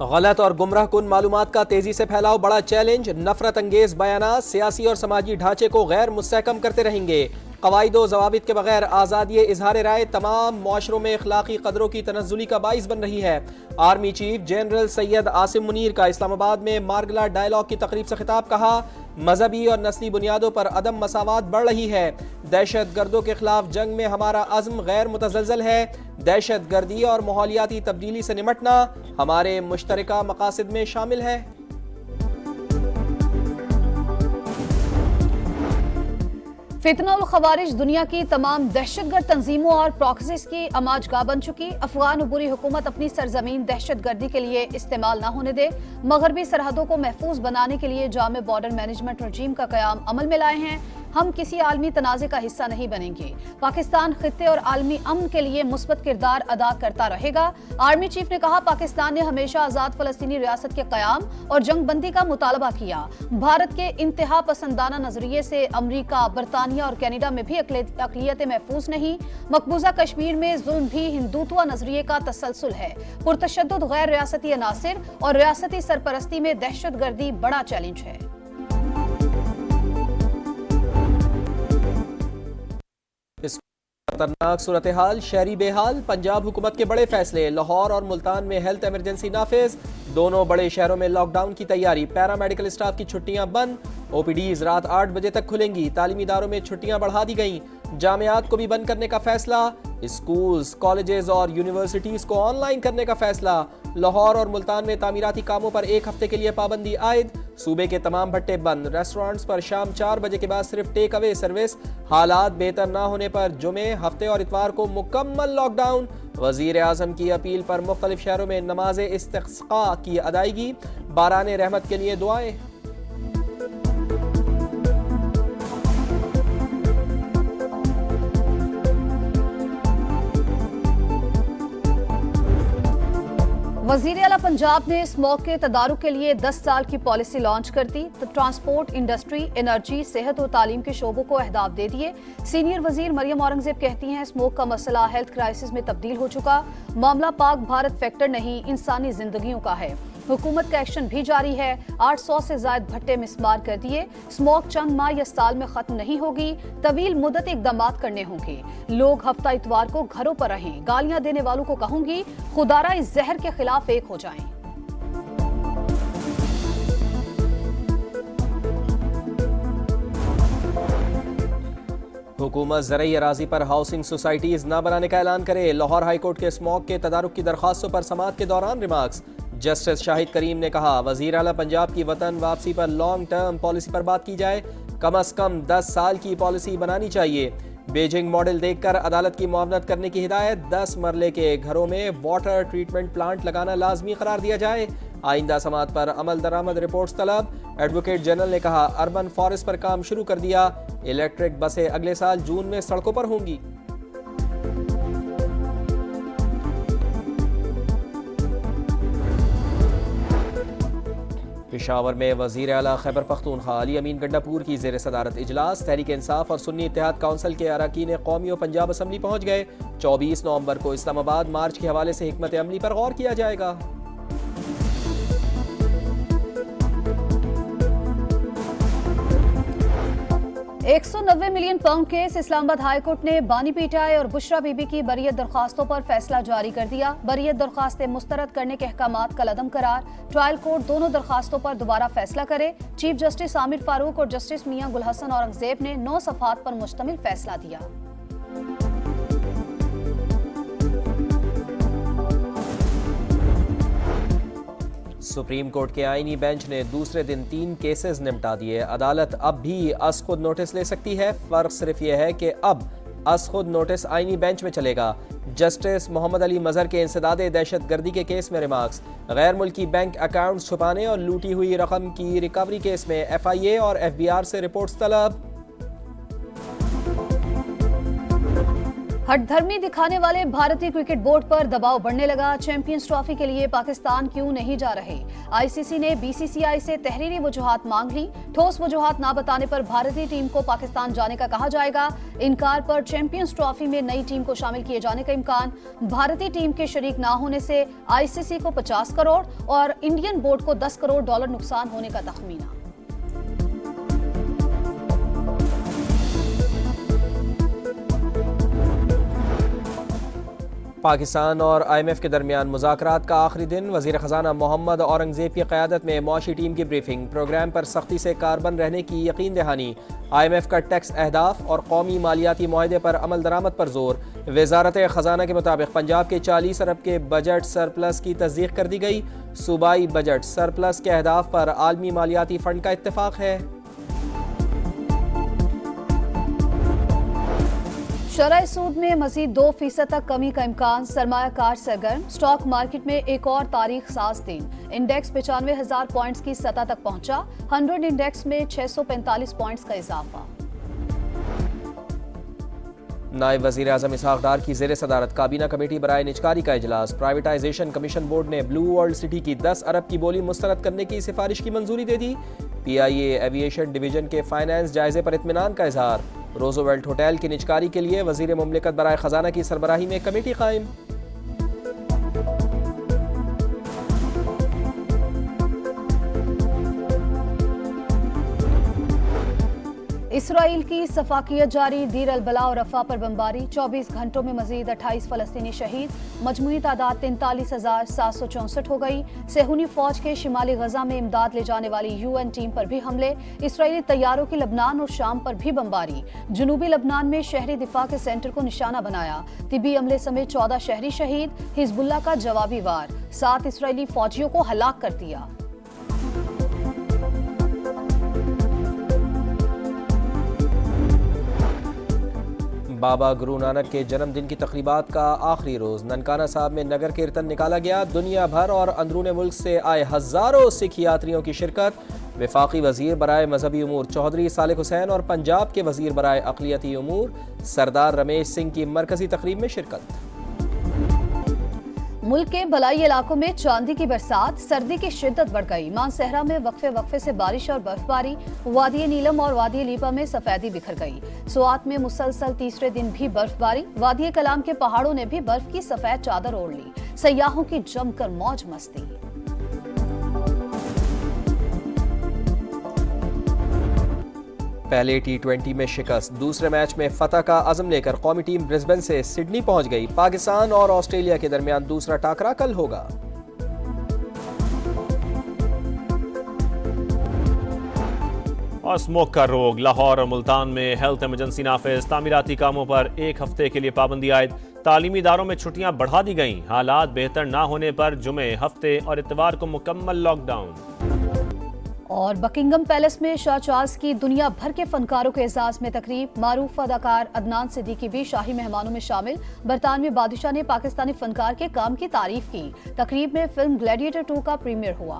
गलत और गुमराह कुन मालूमात का तेजी से फैलाव बड़ा चैलेंज। नफरत अंगेज बयानात सियासी और समाजी ढांचे को गैर मुस्तहकम करते रहेंगे। कवायदो जवाबित के बगैर आज़ादी इजहार राय तमाम मुआशरों में अखलाकी कदरों की तनज़्ज़ुली का बाइस बन रही है। Army chief general Syed Asim Munir का इस्लामाबाद में मार्गला डायलॉग की तकरीब से खिताब। कहा, मजहबी और नस्ली बुनियादों पर अदम मसावात बढ़ रही है। दहशत गर्दों के खिलाफ जंग में हमारा अज़्म गैर मुतज़लज़ल है। दहशत गर्दी और माहौलियाती तब्दीली से निमटना हमारे मुश्तरका मकासद में शामिल है। फितना और खवारिज दुनिया की तमाम दहशतगर्द तंजीमों और प्रॉक्सीज की अमाजगाह बन चुकी। अफगान उबूरी हुकूमत अपनी सरजमीन दहशतगर्दी के लिए इस्तेमाल न होने दे। मगरबी सरहदों को महफूज बनाने के लिए जामे बॉर्डर मैनेजमेंट रजीम का कयाम अमल में लाए हैं। हम किसी आलमी तनाज़े का हिस्सा नहीं बनेंगे। पाकिस्तान खित्ते और आलमी अमन के लिए मुस्बत किरदार अदा करता रहेगा। आर्मी चीफ ने कहा, पाकिस्तान ने हमेशा आजाद फलस्तीनी रियासत के कयाम और जंग बंदी का मुतालबा किया। भारत के इंतहा पसंदाना नजरिए से अमरीका, बरतानिया और कनाडा में भी अकलियतें महफूज नहीं। मकबूजा कश्मीर में जुल्म भी हिंदुत्व नजरिए का तसलसल है। पुरतशद्दुद गैर रियासती अनासिर और रियासती सरपरस्ती में दहशत गर्दी बड़ा चैलेंज है। खतरनाक सूरत हाल, शहरी बेहाल। पंजाब हुकूमत के बड़े फैसले। लाहौर और मुल्तान में हेल्थ इमरजेंसी नाफिज। दोनों बड़े शहरों में लॉकडाउन की तैयारी। पैरामेडिकल स्टाफ की छुट्टियां बंद। ओपीडीज रात 8 बजे तक खुलेंगी। तालीमी इदारों में छुट्टियां बढ़ा दी गईं। जामियात को भी बंद करने का फैसला। स्कूल्स, कॉलेजेस और यूनिवर्सिटीज को ऑनलाइन करने का फैसला। लाहौर और मुल्तान में तामीराती कामों पर 1 हफ्ते के लिए पाबंदी आयद। सूबे के तमाम भट्टे बंद। रेस्टोरेंट्स पर शाम 4 बजे के बाद सिर्फ टेक अवे सर्विस। हालात बेहतर न होने पर जुमे, हफ्ते और इतवार को मुकम्मल लॉकडाउन। वजीर आजम की अपील पर मुख्तलिफ शहरों में नमाज इस्तिस्का की अदायगी। बाराने रहमत के लिए दुआएं। वजीर आला पंजाब ने स्मॉग के तदारुक के लिए 10 साल की पॉलिसी लॉन्च कर दी। तो ट्रांसपोर्ट, इंडस्ट्री, एनर्जी, सेहत और तालीम के शोबों को अहदाफ दे दिए। सीनियर वजीर मरियम औरंगजेब कहती हैं, स्मोक का मसला हेल्थ क्राइसिस में तब्दील हो चुका। मामला पाक भारत फैक्टर नहीं, इंसानी जिंदगियों का है। हुकूमत का एक्शन भी जारी है। 800 से ज्यादा भट्टे मिसमार कर दिए। स्मोक चंद माह या साल में खत्म नहीं होगी। तवील मुद्दत इकदाम करने होंगे। लोग हफ्ता इतवार को घरों पर रहें। गालियां देने वालों को कहूंगी, खुदारा इस जहर के खिलाफ एक हो जाएं। हुकूमत ज़रई अराजी पर हाउसिंग सोसाइटीज न बनाने का ऐलान करे। लाहौर हाईकोर्ट के स्मॉग के तदारुक की दरखास्तों पर समाअत के दौरान रिमार्क्स। जस्टिस शाहिद करीम ने कहा, वजीर आला पंजाब की वतन वापसी पर लॉन्ग टर्म पॉलिसी पर बात की जाए। कम अज कम 10 साल की पॉलिसी बनानी चाहिए। बीजिंग मॉडल देखकर अदालत की मुआवनत करने की हिदायत। 10 मरले के घरों में वाटर ट्रीटमेंट प्लांट लगाना लाजमी करार दिया जाए। आइंदा समात पर अमल दरामद रिपोर्ट्स तलब। एडवोकेट जनरल ने कहा, अर्बन फॉरेस्ट पर काम शुरू कर दिया। इलेक्ट्रिक बसें अगले साल जून में सड़कों पर होंगी। पेशावर में वजीर आला खैबर पख्तूनख्वा अली अमीन गंडापुर की ज़ेर सदारत इजलास। तहरीक इंसाफ और सुन्नी इत्तेहाद काउंसिल के अरकान कौमी और पंजाब असम्बली पहुँच गए। 24 नवंबर को इस्लामाबाद मार्च के हवाले से हिकमत अमली पर गौर किया जाएगा। 190 million pound case. Islamabad high court ने बानी पीटीआई और बुशरा बीबी की बरियत दरखास्तों पर फैसला जारी कर दिया। बरियत दरखास्तें मुस्तरद करने के अहकामात कल अदम करार। ट्रायल कोर्ट दोनों दरखास्तों पर दोबारा फैसला करे। चीफ जस्टिस आमिर फारूक और जस्टिस मियां गुलहसन औरंगजेब ने 9 सफ़हात पर मुश्तमिल फैसला दिया। सुप्रीम कोर्ट के आईनी बेंच ने दूसरे दिन 3 केसेस निपटा दिए। अदालत अब भी अस खुद नोटिस ले सकती है। फर्क सिर्फ यह है कि अब अस खुद नोटिस आईनी बेंच में चलेगा। जस्टिस मोहम्मद अली मजहर के इंसदादे दहशत गर्दी के केस में रिमार्क्स। गैर मुल्की बैंक अकाउंट छुपाने और लूटी हुई रकम की रिकवरी केस में FIA और FBR से रिपोर्ट्स तलब। हठधर्मी दिखाने वाले भारतीय क्रिकेट बोर्ड पर दबाव बढ़ने लगा। चैंपियंस ट्रॉफी के लिए पाकिस्तान क्यों नहीं जा रहे? आईसीसी ने बीसीसीआई से तहरीरी वजूहात मांग ली। ठोस वजूहात ना बताने पर भारतीय टीम को पाकिस्तान जाने का कहा जाएगा। इनकार पर चैंपियंस ट्रॉफी में नई टीम को शामिल किए जाने का इम्कान। भारतीय टीम के शरीक ना होने से आईसीसी को 50 करोड़ और इंडियन बोर्ड को $10 करोड़ नुकसान होने का तखमीना। पाकिस्तान और IMF के दरमियान मुज़ाकरात का आखिरी दिन। वज़ीर ख़ज़ाना मोहम्मद औरंगज़ेब की क़यादत में मौशी टीम की ब्रीफिंग। प्रोग्राम पर सख्ती से कारबंद रहने की यकीन दहानी। IMF का टैक्स अहदाफ और कौमी मालियाती मुआहदे पर अमल दरामद पर जोर। वज़ारत ख़ज़ाना के मुताबिक पंजाब के 40 अरब के बजट सरप्लस की तस्दीक कर दी गई। सूबाई बजट सरप्लस के अहदाफ पर आलमी मालियाती फ़ंड का इत्तेफाक है। शरह सूद में मजीद 2% तक कमी का इम्कान। सरमायाकार सरगर्म। स्टॉक मार्केट में एक और तारीख साज दिन। इंडेक्स 95,000 पॉइंट्स की सतह तक पहुंचा। 100 इंडेक्स में 645 पॉइंट्स का इजाफा। नायब वज़ीर आज़म इसहाक डार की ज़ेर सदारत काबीना कमेटी बराए निजकारी का इजलास। प्राइवेटाइजेशन कमीशन बोर्ड ने ब्लू वर्ल्ड सिटी की 10 अरब की बोली मुस्तरद करने की सिफारिश की मंजूरी दे दी। PIA एविएशन डिवीजन के फाइनेंस जायजे पर इत्मीनान का इजहार। रोजोवेल्ट होटल की निजकारी के लिए वज़ीर मुमलिकत बराए ख़जाना की सरबराही में कमेटी कायम। इसराइल की सफाकियत जारी। दीर अल बला और रफा पर बमबारी। 24 घंटों में मजीद 28 फलस्तीनी शहीद। मजमूई तादाद 43,764 हो गई। सेहूनी फौज के शिमाली गजा में इमदाद ले जाने वाली UN टीम पर भी हमले। इसराइली तैयारों की लबनान और शाम पर भी बमबारी। जनूबी लबनान में शहरी दिफा के सेंटर को निशाना बनाया। तिबी अमले समेत 14 शहरी शहीद। हिजबुल्लाह का जवाबी वार। 7 इसराइली फौजियों को हलाक कर दिया। बाबा गुरु नानक के जन्मदिन की तकरीबात का आखिरी रोज़। ननकाना साहब में नगर कीर्तन निकाला गया। दुनिया भर और अंदरून मुल्क से आए हज़ारों सिख यात्रियों की शिरकत। वफाकी वज़ीर बराए मजहबी उमूर चौधरी सालिक हुसैन और पंजाब के वज़ीर बराए अक़लियती उमूर सरदार रमेश सिंह की मरकजी तकरीब में शिरकत। मुल्क के बलाई इलाकों में चांदी की बरसात। सर्दी की शिद्दत बढ़ गई। मानसहरा में वक्फे से बारिश और बर्फबारी। वादी नीलम और वादी लीपा में सफेदी बिखर गई। सुआत में मुसलसल तीसरे दिन भी बर्फबारी। वादी कलाम के पहाड़ों ने भी बर्फ की सफेद चादर ओढ़ ली। सयाहों की जमकर मौज मस्ती। पहले T20 में शिकस्त। दूसरे मैच में फतह का अज़म लेकर कौमी टीम ब्रिस्बेन से सिडनी पहुंच गई। पाकिस्तान और ऑस्ट्रेलिया के दरमियान दूसरा टाकरा कल होगा। और स्मोक का रोग। लाहौर और मुल्तान में हेल्थ इमरजेंसी नाफिज। तामीराती कामों पर 1 हफ्ते के लिए पाबंदी आयद। तालीमी इदारों में छुट्टियां बढ़ा दी गईं। हालात बेहतर ना होने पर जुमे, हफ्ते और इतवार को मुकम्मल लॉकडाउन। और बकिंगम पैलेस में शाह चार्ल्स की दुनिया भर के फनकारों के एजाज में तकरीब। मारूफ अदाकार अदनान सिद्दीकी भी शाही मेहमानों में शामिल। बरतानवी बादशाह ने पाकिस्तानी फनकार के काम की तारीफ की। तकरीब में फिल्म ग्लैडिएटर 2 का प्रीमियर हुआ।